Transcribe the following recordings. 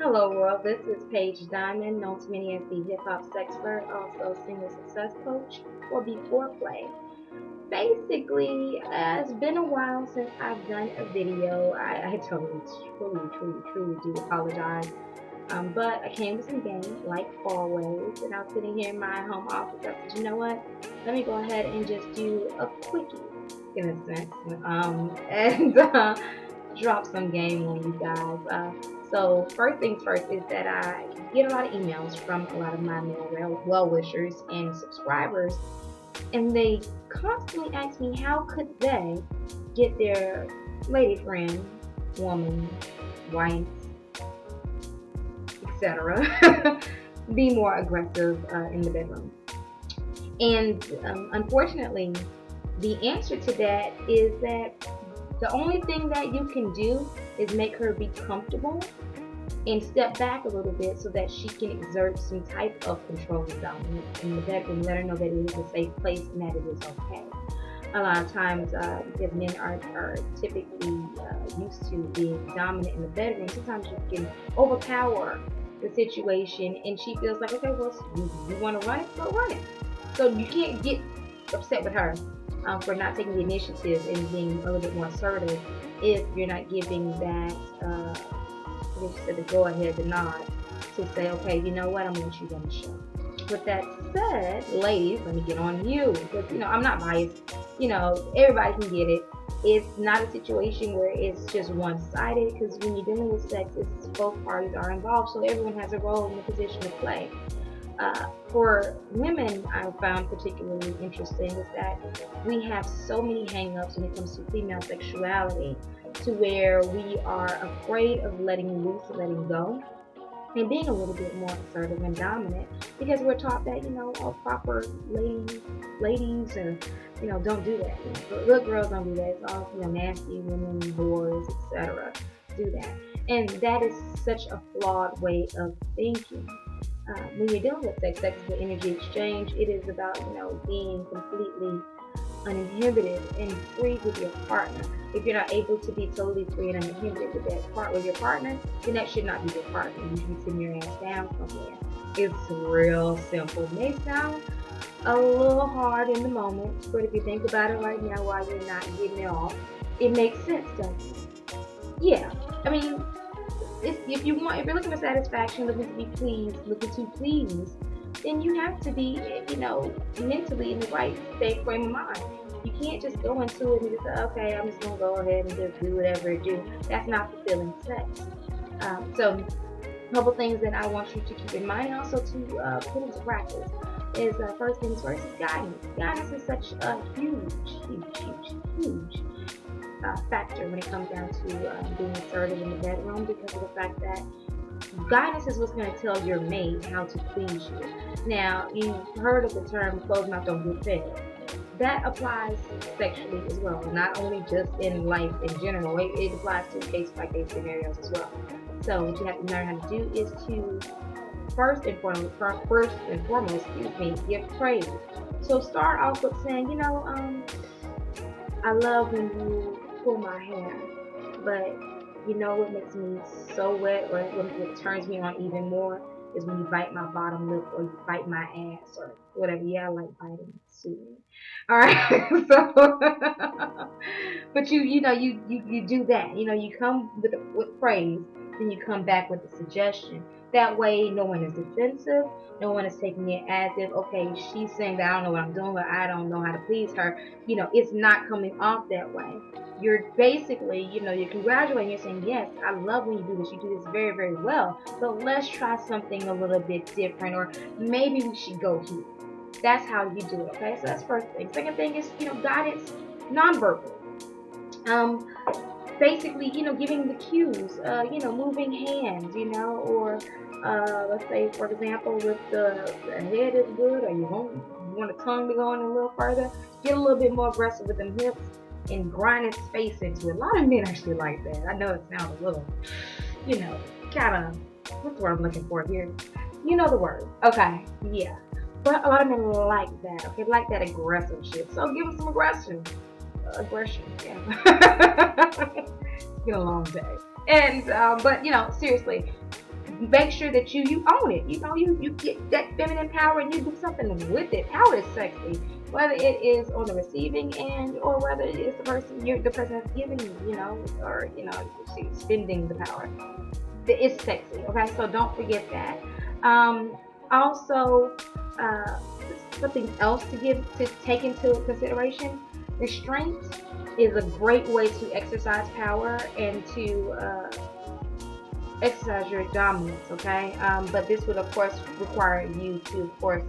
Hello world, this is Paige Diamond, known to many as the Hip Hop Sexpert, also single success coach for Before Play. Basically, it's been a while since I've done a video. I totally, truly do apologize. But I came with some games, like always, and I was sitting here in my home office. I said, you know what? Let me go ahead and just do a quickie, in a sense, and drop some game on you guys. So first things first is that I get a lot of emails from a lot of my male well-wishers and subscribers, and they constantly ask me how could they get their lady friend, woman, wife, etc. be more aggressive in the bedroom. And unfortunately, the answer to that is that the only thing that you can do is make her be comfortable and step back a little bit so that she can exert some type of control and dominance in the bedroom. Let her know that it is a safe place and that it is okay. A lot of times, because men are typically used to being dominant in the bedroom, sometimes you can overpower the situation and she feels like, okay, well, you want to run it, go run it. So you can't get upset with her for not taking the initiative and being a little bit more assertive if you're not giving that, the go ahead, the nod to say, okay, you know what, I'm going to let you run the show. With that said, ladies, let me get on you, because, I'm not biased. Everybody can get it. It's not a situation where it's just one-sided, because when you're dealing with sex, it's both parties are involved, so everyone has a role and a position to play. For women, I found particularly interesting is that we have so many hang-ups when it comes to female sexuality, to where we are afraid of letting loose, letting go, and being a little bit more assertive and dominant, because we're taught that, all proper ladies or, don't do that. Good girls don't do that. It's all, nasty women, whores, etc. do that. And that is such a flawed way of thinking. When you're dealing with sex is the energy exchange. It is about, being completely uninhibited and free with your partner. If you're not able to be totally free and uninhibited with your partner, then that should not be your partner. You should be sitting your ass down somewhere. It's real simple. It may sound a little hard in the moment, but if you think about it right now while you're not getting it off, it makes sense, doesn't it? Yeah. I mean, if you're looking for satisfaction, looking to be pleased, looking to please, then you have to be, mentally in the right state frame of mind. You can't just go into it and just say, okay, I'm just going to go ahead and just do whatever it do. That's not fulfilling sex. So a couple things that I want you to keep in mind, and also to put into practice, is first things first is guidance. Guidance is such a huge factor when it comes down to being assertive in the bedroom, because of the fact that guidance is what's going to tell your mate how to please you. Now, you've heard of the term closed mouth don't get fed. That applies sexually as well, not only just in life in general. It applies to case-by-case scenarios as well. So what you have to learn how to do is to first and foremost, give praise. So start off with saying, I love when you pull my hair, but what makes me so wet, or what turns me on even more, is when you bite my bottom lip or you bite my ass or whatever. Yeah, I like biting. Sue me. All right. So, but you do that. You come with praise, then you come back with a suggestion. That way, no one is defensive. No one is taking it as if, okay, she's saying that I don't know what I'm doing, but I don't know how to please her. It's not coming off that way. You're basically, you're congratulating. You're saying, yes, I love when you do this. You do this very, very well. But let's try something a little bit different, or maybe we should go here. That's how you do it. Okay, so that's first thing. Second thing is, guidance, nonverbal. Basically, giving the cues, moving hands, or let's say, for example, with the head is good, or you want the tongue to go in a little further, get a little bit more aggressive with them hips and grinding space into it. A lot of men actually like that. I know it sounds a little, kind of, what's the word I'm looking for here? You know the word. Okay, yeah. But a lot of men like that, okay? Like that aggressive shit. So give them some aggression, yeah. It's been a long day. And, but, seriously, make sure that you own it. You know, you get that feminine power and you do something with it. Power is sexy, whether it is on the receiving end or whether it's the person that's giving you know, or you know, spending the power. It's sexy. Okay, so don't forget that. Also, something else to take into consideration: restraint is a great way to exercise power and to exercise your dominance, okay? But this would, of course, require you to, of course,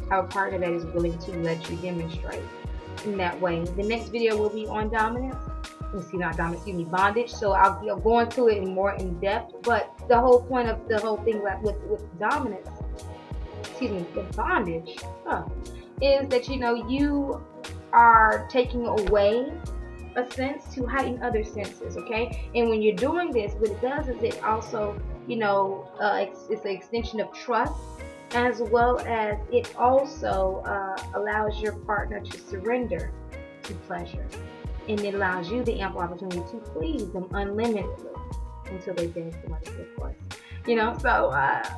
have a partner that is willing to let you demonstrate in that way. The next video will be on dominance. Let's see, not dominance, excuse me, bondage. So I'll go into it more in depth. But the whole point of the whole thing with dominance, excuse me, with bondage, is that, you know, you are taking away a sense to heighten other senses, okay? And when you're doing this, what it does is it also, you know, it's an extension of trust, as well as it also allows your partner to surrender to pleasure, and it allows you the ample opportunity to please them unlimitedly until they beg for money, of course. You know, so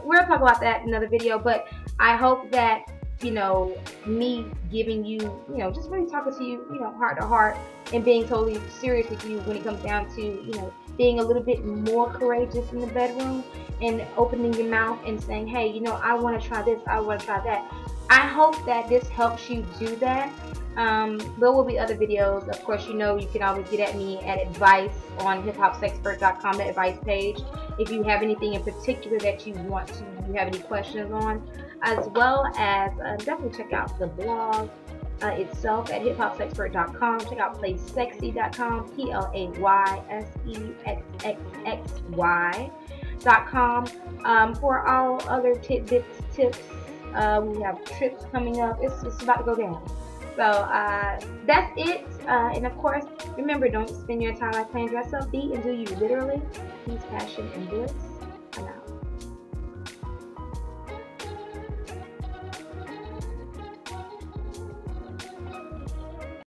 we'll talk about that in another video, but I hope that, you know, me giving you, you know, just really talking to you, you know, heart to heart, and being totally serious with you when it comes down to, you know, being a little bit more courageous in the bedroom and opening your mouth and saying, hey, you know, I want to try this, I want to try that. I hope that this helps you do that. There will be other videos. Of course, you know, you can always get at me at advice on hiphopsexpert.com, the advice page, if you have anything in particular that you have any questions on, as well as definitely check out the blog itself at hiphopsexpert.com. Check out playsexy.com, PLAYSEXXY.com for all other tidbits, tips. We have trips coming up. It's about to go down. So that's it. And of course, remember, don't spend your entire life playing dress up. Be and do you literally. Peace, passion, and bliss.